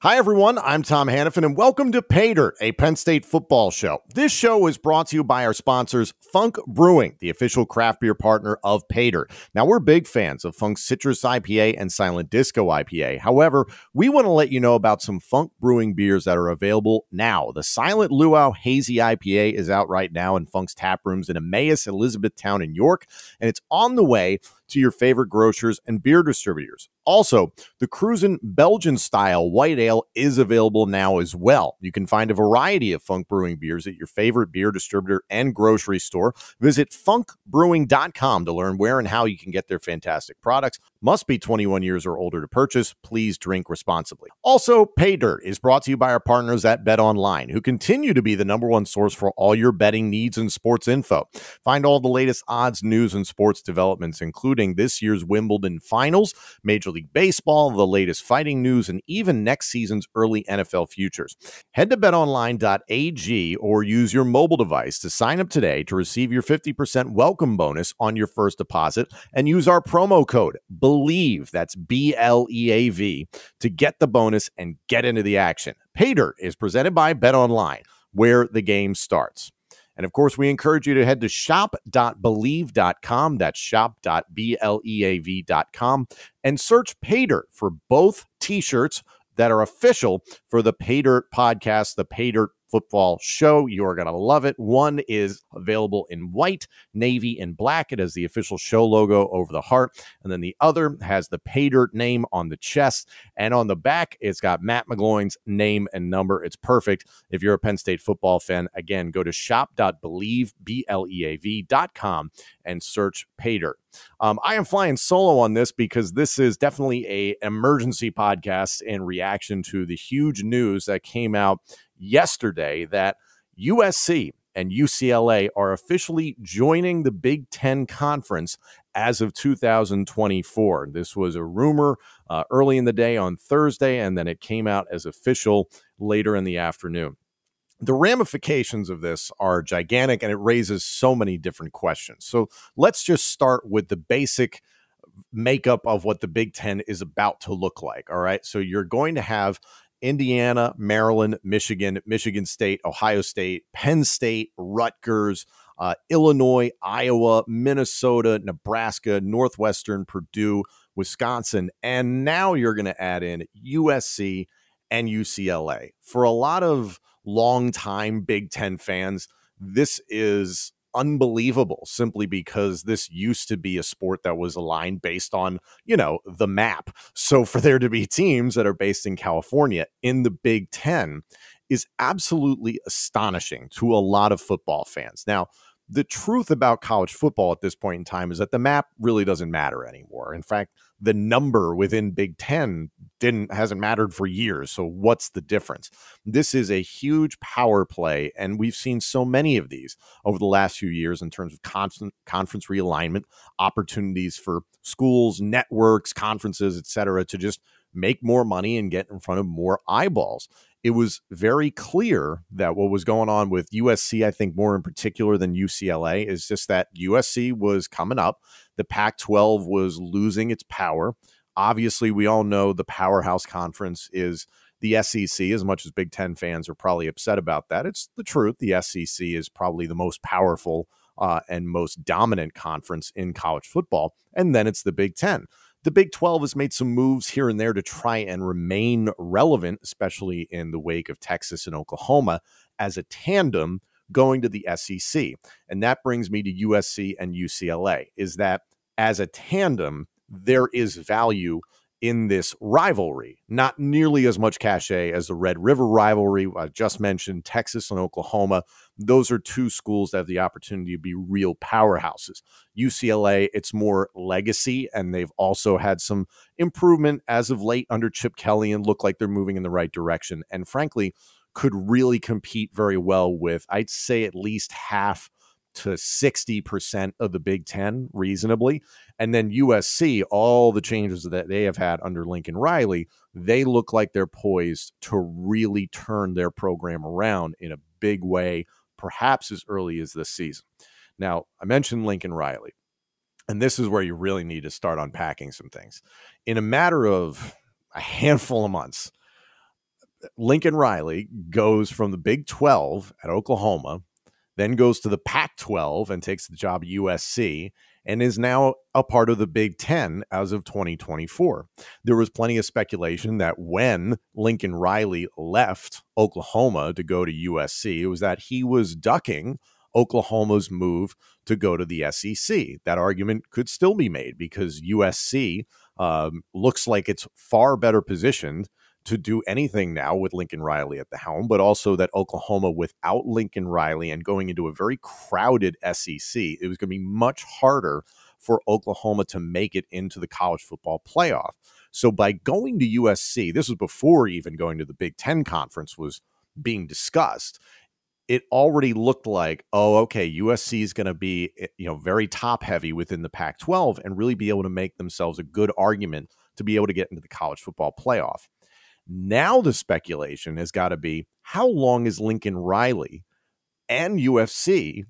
Hi, everyone. I'm Tom Hannafin, and welcome to PAYDIRT, a Penn State football show. This show is brought to you by our sponsors, Funk Brewing, the official craft beer partner of PAYDIRT. Now, we're big fans of Funk's Citrus IPA and Silent Disco IPA. However, we want to let you know about some Funk Brewing beers that are available now. The Silent Luau Hazy IPA is out right now in Funk's tap rooms in Emmaus, Elizabethtown, and York, and it's on the way to your favorite grocers and beer distributors. Also, the Cruisin' Belgian-style white ale is available now as well. You can find a variety of Funk Brewing beers at your favorite beer distributor and grocery store. Visit funkbrewing.com to learn where and how you can get their fantastic products. Must be 21 years or older to purchase. Please drink responsibly. Also, PAYDIRT is brought to you by our partners at BetOnline, who continue to be the #1 source for all your betting needs and sports info. Find all the latest odds, news, and sports developments, including this year's Wimbledon finals, Major League Baseball, the latest fighting news, and even next season's early NFL futures. Head to betonline.ag or use your mobile device to sign up today to receive your 50% welcome bonus on your first deposit and use our promo code BELIEVE, that's BLEAV, to get the bonus and get into the action. PAYDIRT is presented by BetOnline, where the game starts. And of course, we encourage you to head to shop.believe.com. That's shop.beleav.com and search PAYDIRT for both t-shirts that are official for the PAYDIRT podcast, the PAYDIRT football show. You're going to love it. One is available in white, navy, and black. It has the official show logo over the heart. And then the other has the PAYDIRT name on the chest. And on the back, it's got Matt McGloin's name and number. It's perfect. If you're a Penn State football fan, again, go to shop.believe.com and search PAYDIRT. I am flying solo on this because this is definitely an emergency podcast in reaction to the huge news that came out yesterday that USC and UCLA are officially joining the Big Ten Conference as of 2024. This was a rumor early in the day on Thursday, and then it came out as official later in the afternoon. The ramifications of this are gigantic, and it raises so many different questions. So let's just start with the basic makeup of what the Big Ten is about to look like. All right. So you're going to have Indiana, Maryland, Michigan, Michigan State, Ohio State, Penn State, Rutgers, Illinois, Iowa, Minnesota, Nebraska, Northwestern, Purdue, Wisconsin, and now you're going to add in USC and UCLA. For a lot of longtime Big Ten fans, this is unbelievable simply because this used to be a sport that was aligned based on, the map. So for there to be teams that are based in California in the Big Ten is absolutely astonishing to a lot of football fans. Now, the truth about college football at this point in time is that the map really doesn't matter anymore. In fact, the number within Big Ten hasn't mattered for years. So what's the difference? This is a huge power play, and we've seen so many of these over the last few years in terms of conference realignment, opportunities for schools, networks, conferences, et cetera, to just make more money and get in front of more eyeballs. It was very clear that what was going on with USC, I think more in particular than UCLA, is just that USC was coming up. The Pac-12 was losing its power. Obviously, we all know the powerhouse conference is the SEC, as much as Big Ten fans are probably upset about that. It's the truth. The SEC is probably the most powerful and most dominant conference in college football. And then it's the Big Ten. The Big 12 has made some moves here and there to try and remain relevant, especially in the wake of Texas and Oklahoma, as a tandem going to the SEC. And that brings me to USC and UCLA, is that as a tandem, there is value in this rivalry. Not nearly as much cachet as the Red River rivalry I just mentioned, Texas and Oklahoma. Those are two schools that have the opportunity to be real powerhouses. UCLA, it's more legacy, and they've also had some improvement as of late under Chip Kelly and look like they're moving in the right direction. And frankly, could really compete very well with, I'd say, at least half to 60% of the Big Ten reasonably. And then USC, all the changes that they have had under Lincoln Riley, they look like they're poised to really turn their program around in a big way, perhaps as early as this season. Now, I mentioned Lincoln Riley, and this is where you really need to start unpacking some things. In a matter of a handful of months, Lincoln Riley goes from the Big 12 at Oklahoma, then goes to the Pac-12 and takes the job at USC, and is now a part of the Big Ten as of 2024. There was plenty of speculation that when Lincoln Riley left Oklahoma to go to USC, it was that he was ducking Oklahoma's move to go to the SEC. That argument could still be made because USC looks like it's far better positioned to do anything now with Lincoln Riley at the helm, but also that Oklahoma, without Lincoln Riley and going into a very crowded SEC, it was going to be much harder for Oklahoma to make it into the college football playoff. So by going to USC, this was before even going to the Big Ten conference was being discussed, it already looked like, oh, okay, USC is going to be, very top heavy within the Pac-12 and really be able to make themselves a good argument to be able to get into the college football playoff. Now the speculation has got to be, how long has Lincoln Riley and UFC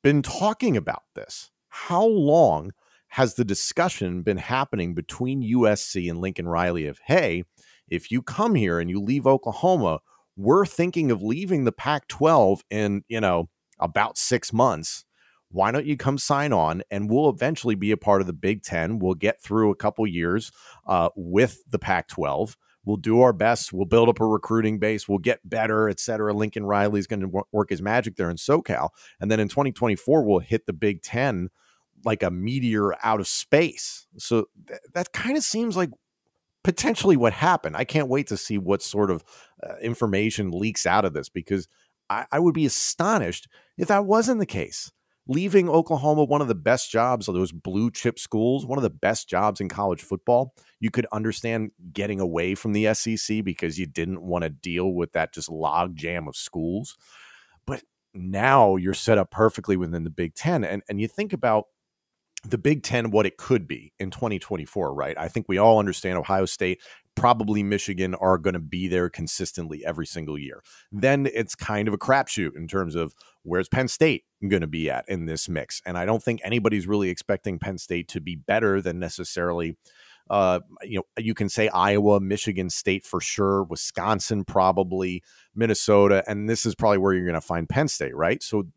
been talking about this? How long has the discussion been happening between USC and Lincoln Riley of, hey, if you come here and you leave Oklahoma, we're thinking of leaving the Pac-12 in, about 6 months. Why don't you come sign on and we'll eventually be a part of the Big Ten. We'll get through a couple years with the Pac-12. We'll do our best. We'll build up a recruiting base. We'll get better, et cetera. Lincoln Riley's going to work his magic there in SoCal. And then in 2024, we'll hit the Big Ten like a meteor out of space. So that kind of seems like potentially what happened. I can't wait to see what sort of information leaks out of this, because I would be astonished if that wasn't the case. Leaving Oklahoma, one of the best jobs of those blue chip schools, one of the best jobs in college football. You could understand getting away from the SEC because you didn't want to deal with that just log jam of schools. But now you're set up perfectly within the Big Ten. And you think about the Big Ten, what it could be in 2024, right? I think we all understand Ohio State, probably Michigan are going to be there consistently every single year. Then it's kind of a crapshoot in terms of where's Penn State going to be at in this mix. And I don't think anybody's really expecting Penn State to be better than necessarily, you can say Iowa, Michigan State for sure, Wisconsin probably, Minnesota, and this is probably where you're going to find Penn State, right? So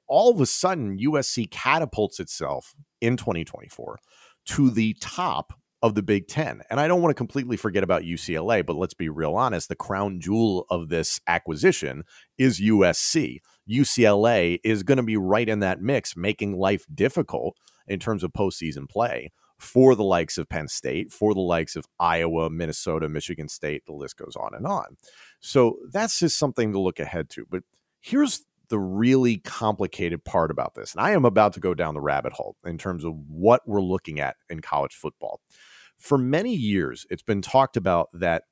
all of a sudden, USC catapults itself in 2024 to the top of the Big Ten. And I don't want to completely forget about UCLA, but let's be real honest. The crown jewel of this acquisition is USC. UCLA is going to be right in that mix, making life difficult in terms of postseason play for the likes of Penn State, for the likes of Iowa, Minnesota, Michigan State. The list goes on and on. So that's just something to look ahead to. But here's the really complicated part about this. And I am about to go down the rabbit hole in terms of what we're looking at in college football. For many years, it's been talked about that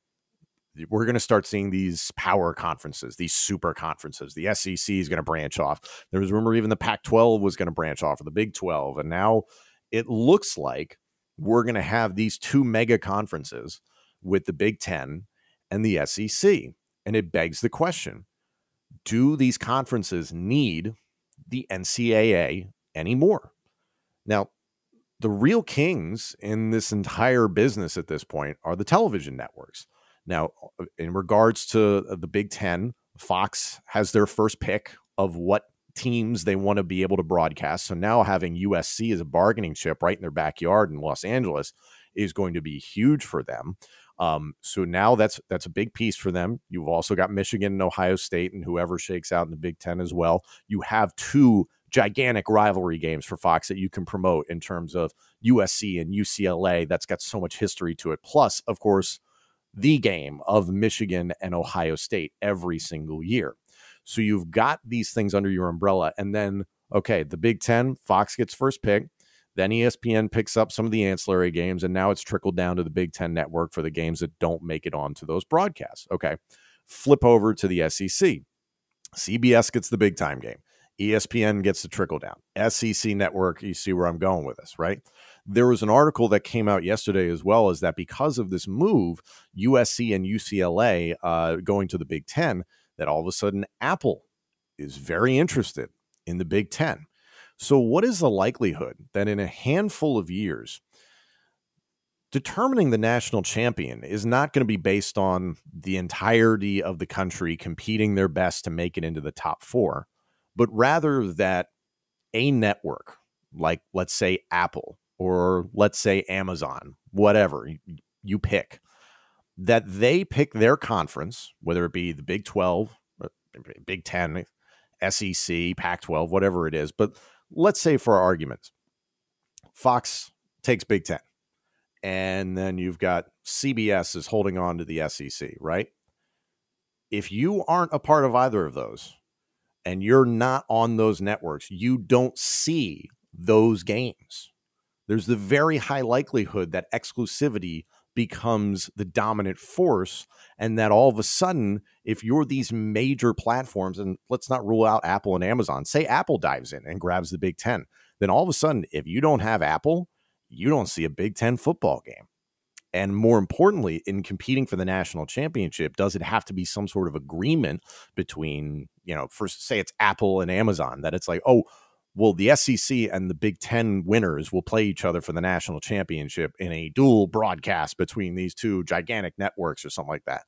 we're going to start seeing these power conferences, these super conferences. The SEC is going to branch off. There was rumor even the Pac-12 was going to branch off, or the Big 12. And now it looks like we're going to have these two mega conferences with the Big 10 and the SEC. And it begs the question, do these conferences need the NCAA anymore? Now, the real kings in this entire business at this point are the television networks. Now, in regards to the Big Ten, Fox has their first pick of what teams they want to be able to broadcast. So now having USC as a bargaining chip right in their backyard in Los Angeles is going to be huge for them. So now that's a big piece for them. You've also got Michigan and Ohio State and whoever shakes out in the Big Ten as well. You have two gigantic rivalry games for Fox that you can promote in terms of USC and UCLA. That's got so much history to it. Plus, of course, the game of Michigan and Ohio State every single year. So you've got these things under your umbrella. And then, okay, the Big Ten, Fox gets first pick. Then ESPN picks up some of the ancillary games, and now it's trickled down to the Big Ten network for the games that don't make it onto those broadcasts. Okay, flip over to the SEC. CBS gets the big time game. ESPN gets the trickle down. SEC network, you see where I'm going with this, right? There was an article that came out yesterday as well, is that because of this move, USC and UCLA going to the Big Ten, that all of a sudden Apple is very interested in the Big Ten. So what is the likelihood that in a handful of years, determining the national champion is not going to be based on the entirety of the country competing their best to make it into the top four, but rather that a network, like let's say Apple or let's say Amazon, whatever you pick, that they pick their conference, whether it be the Big 12, Big 10, SEC, Pac-12, whatever it is. But let's say for arguments, Fox takes Big 10. And then you've got CBS is holding on to the SEC, right? If you aren't a part of either of those and you're not on those networks, you don't see those games. There's the very high likelihood that exclusivity becomes the dominant force, and that all of a sudden, if you're these major platforms, and let's not rule out Apple and Amazon, say Apple dives in and grabs the Big 10, then all of a sudden, if you don't have Apple, you don't see a Big 10 football game. And more importantly, in competing for the national championship, does it have to be some sort of agreement between, first say it's Apple and Amazon, that it's like, oh, well, the SEC and the Big 10 winners will play each other for the national championship in a dual broadcast between these two gigantic networks or something like that.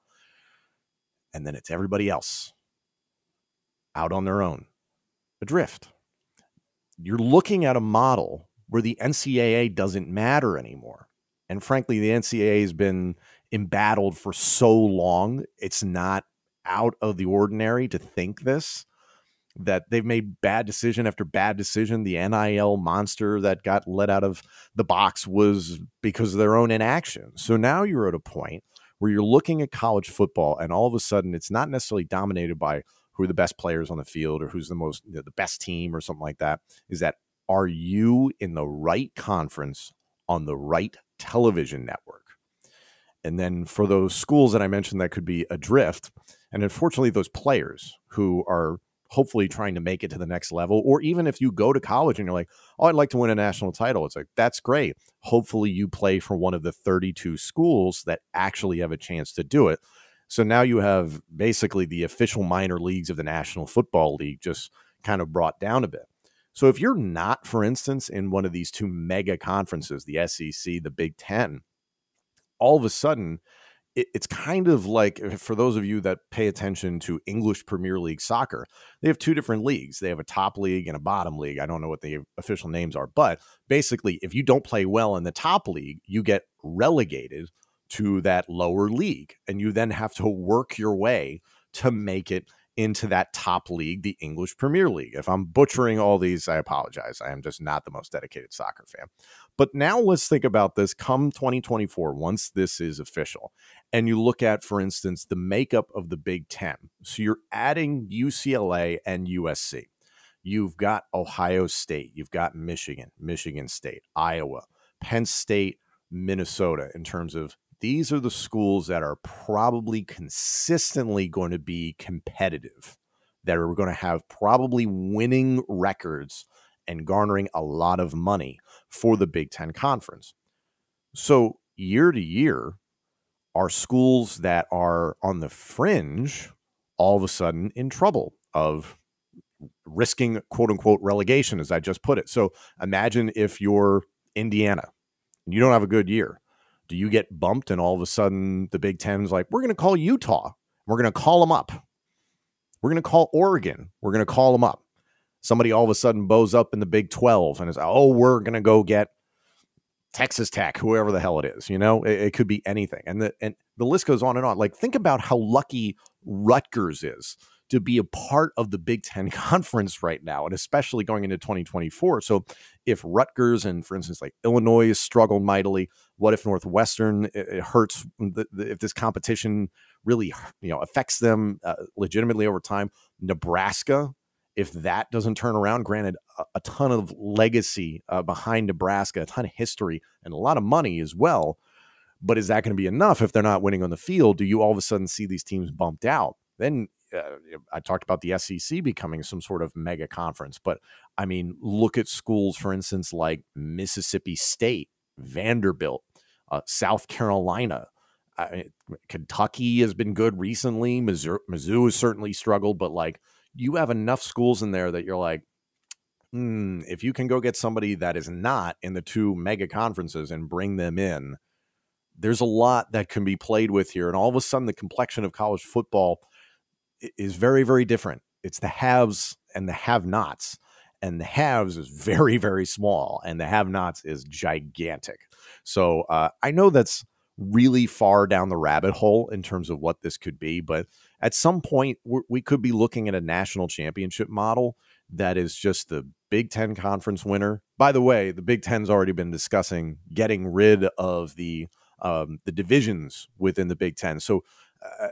And then it's everybody else out on their own, adrift. You're looking at a model where the NCAA doesn't matter anymore. And frankly, the NCAA has been embattled for so long, it's not out of the ordinary to think this, that they've made bad decision after bad decision. The NIL monster that got let out of the box was because of their own inaction. So now you're at a point where you're looking at college football, and all of a sudden it's not necessarily dominated by who are the best players on the field or who's the best team or something like that. Is that, are you in the right conference on the right television network? And then for those schools that I mentioned that could be adrift, and unfortunately those players who are hopefully trying to make it to the next level, or even if you go to college and you're like, oh, I'd like to win a national title. It's like, that's great. Hopefully you play for one of the 32 schools that actually have a chance to do it. So now you have basically the official minor leagues of the National Football League just kind of brought down a bit. So if you're not, for instance, in one of these two mega conferences, the SEC, the Big 10, all of a sudden, it's kind of like, for those of you that pay attention to English Premier League soccer, they have two different leagues. They have a top league and a bottom league. I don't know what the official names are, but basically, if you don't play well in the top league, you get relegated to that lower league, and you then have to work your way to make it into that top league, the English Premier League. If I'm butchering all these, I apologize. I am just not the most dedicated soccer fan. But now let's think about this come 2024, once this is official. And you look at, for instance, the makeup of the Big 10. So you're adding UCLA and USC. You've got Ohio State. You've got Michigan, Michigan State, Iowa, Penn State, Minnesota, in terms of these are the schools that are probably consistently going to be competitive, that are going to have probably winning records and garnering a lot of money for the Big Ten Conference. So year to year, are schools that are on the fringe all of a sudden in trouble of risking quote unquote relegation, as I just put it. So imagine if you're Indiana and you don't have a good year. Do you get bumped and all of a sudden the Big Ten's like, we're going to call Utah. We're going to call them up. We're going to call Oregon. We're going to call them up. Somebody all of a sudden bows up in the Big 12 and is, oh, we're going to go get Texas Tech, whoever the hell it is. It could be anything. And the list goes on and on. Like, think about how lucky Rutgers is to be a part of the Big Ten Conference right now, and especially going into 2024. So if Rutgers and, for instance, like Illinois struggled mightily, what if Northwestern, it hurts if this competition really affects them legitimately over time? Nebraska, if that doesn't turn around, granted, a ton of legacy behind Nebraska, a ton of history, and a lot of money as well. But is that going to be enough if they're not winning on the field? Do you all of a sudden see these teams bumped out? Then I talked about the SEC becoming some sort of mega conference. But, I mean, look at schools, for instance, like Mississippi State, Vanderbilt, South Carolina. Kentucky has been good recently. Mizzou has certainly struggled. But, like, you have enough schools in there that you're like, if you can go get somebody that is not in the two mega conferences and bring them in, there's a lot that can be played with here. And all of a sudden, the complexion of college football is very, very different. It's the haves and the have-nots. And the haves is very, very small, and the have-nots is gigantic. So I know that's really far down the rabbit hole in terms of what this could be, but at some point we could be looking at a national championship model that is just the Big Ten conference winner. By the way, the Big Ten's already been discussing getting rid of the divisions within the Big Ten. So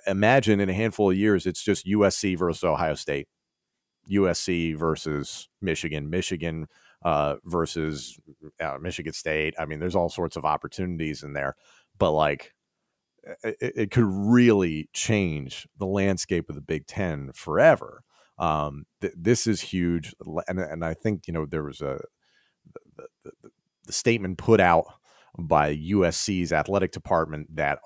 imagine in a handful of years, it's just USC versus Ohio State, USC versus Michigan, Michigan versus Michigan State. I mean, there's all sorts of opportunities in there, but like it could really change the landscape of the Big Ten forever. This is huge. And I think, there was the statement put out by USC's athletic department that,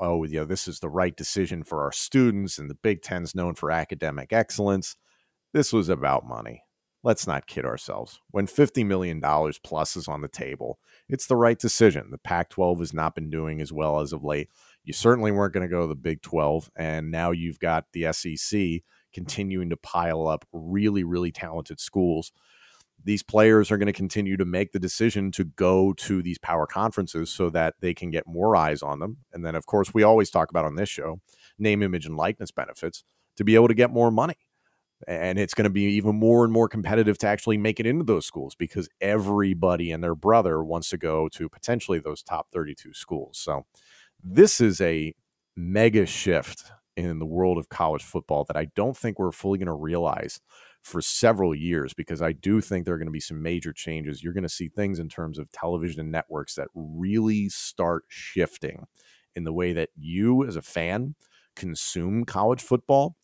this is the right decision for our students, and the Big Ten's known for academic excellence. This was about money. Let's not kid ourselves. When $50 million plus is on the table, it's the right decision. The Pac-12 has not been doing as well as of late. You certainly weren't going to go to the Big 12, and now you've got the SEC continuing to pile up really, really talented schools. These players are going to continue to make the decision to go to these power conferences so that they can get more eyes on them. And then, of course, we always talk about on this show, name, image, and likeness benefits to be able to get more money. And it's going to be even more and more competitive to actually make it into those schools because everybody and their brother wants to go to potentially those top 32 schools. So this is a mega shift in the world of college football that I don't think we're fully going to realize for several years, because I do think there are going to be some major changes. You're going to see things in terms of television and networks that really start shifting in the way that you as a fan consume college football,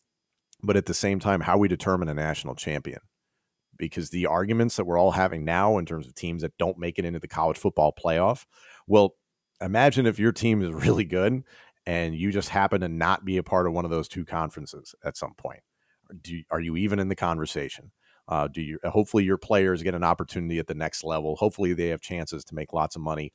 but at the same time, how we determine a national champion. Because the arguments that we're all having now in terms of teams that don't make it into the college football playoff, well, imagine if your team is really good and you just happen to not be a part of one of those two conferences at some point. Are you even in the conversation? Hopefully your players get an opportunity at the next level. Hopefully they have chances to make lots of money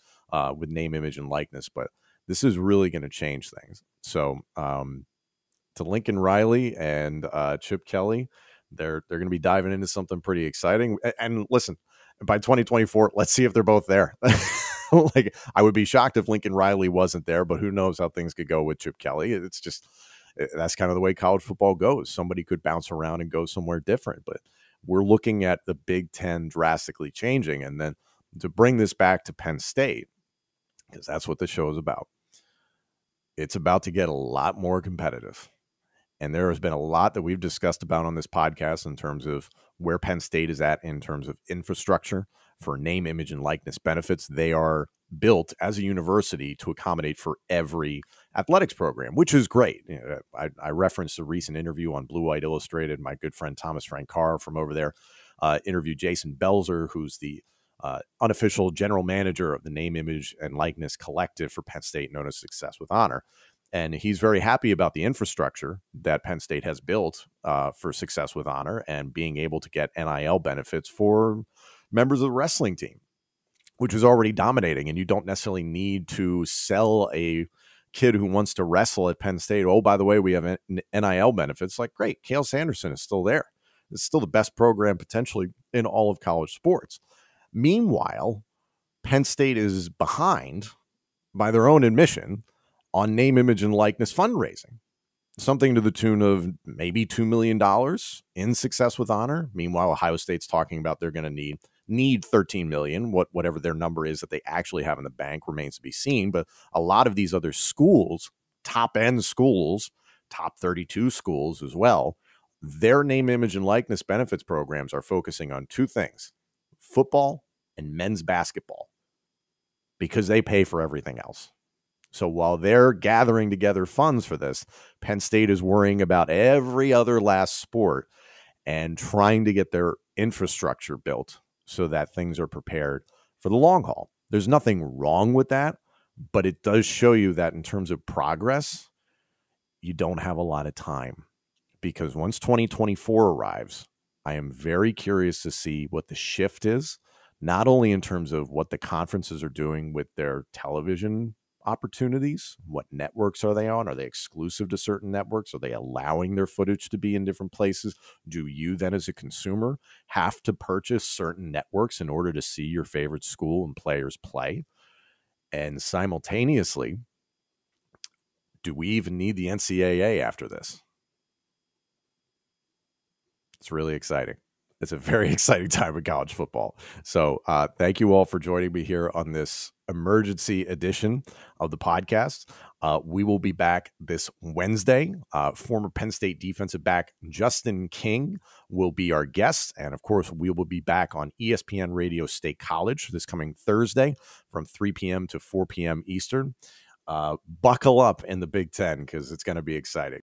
with name, image, and likeness. But this is really going to change things. So to Lincoln Riley and Chip Kelly, they're going to be diving into something pretty exciting. And listen, by 2024, let's see if they're both there. Like, I would be shocked if Lincoln Riley wasn't there, but who knows how things could go with Chip Kelly. It's just, that's kind of the way college football goes. Somebody could bounce around and go somewhere different, but we're looking at the Big Ten drastically changing. And then to bring this back to Penn State, because that's what the show is about, it's about to get a lot more competitive. And there has been a lot that we've discussed about on this podcast in terms of where Penn State is at in terms of infrastructure for name, image, and likeness benefits. They are built as a university to accommodate for every athletics program, which is great. I referenced a recent interview on Blue White Illustrated. My good friend Thomas Frank Carr from over there interviewed Jason Belzer, who's the unofficial general manager of the Name, Image, and Likeness Collective for Penn State, known as Success with Honor. And he's very happy about the infrastructure that Penn State has built for Success with Honor and being able to get NIL benefits for members of the wrestling team, which is already dominating. And you don't necessarily need to sell a kid who wants to wrestle at Penn State, oh, by the way, we have NIL benefits. Like, great, Cale Sanderson is still there. It's still the best program potentially in all of college sports. Meanwhile, Penn State is behind, by their own admission, on name, image, and likeness fundraising, something to the tune of maybe $2 million in Success with Honor. Meanwhile, Ohio State's talking about they're going to need $13 million. Whatever their number is that they actually have in the bank remains to be seen. But a lot of these other schools, top end schools, top 32 schools as well, their name, image, and likeness benefits programs are focusing on two things: football and men's basketball, because they pay for everything else. So while they're gathering together funds for this, Penn State is worrying about every other last sport and trying to get their infrastructure built so that things are prepared for the long haul. There's nothing wrong with that, but it does show you that in terms of progress, you don't have a lot of time, because once 2024 arrives, I am very curious to see what the shift is, not only in terms of what the conferences are doing with their television opportunities. What networks are they on? Are they exclusive to certain networks? Are they allowing their footage to be in different places? Do you then, as a consumer, have to purchase certain networks in order to see your favorite school and players play? And simultaneously, do we even need the NCAA after this? It's really exciting. It's a very exciting time in college football. So thank you all for joining me here on this emergency edition of the podcast. We will be back this Wednesday. Former Penn State defensive back Justin King will be our guest. And of course, we will be back on ESPN Radio State College this coming Thursday from 3 p.m. to 4 p.m. Eastern. Buckle up in the Big Ten because it's going to be exciting.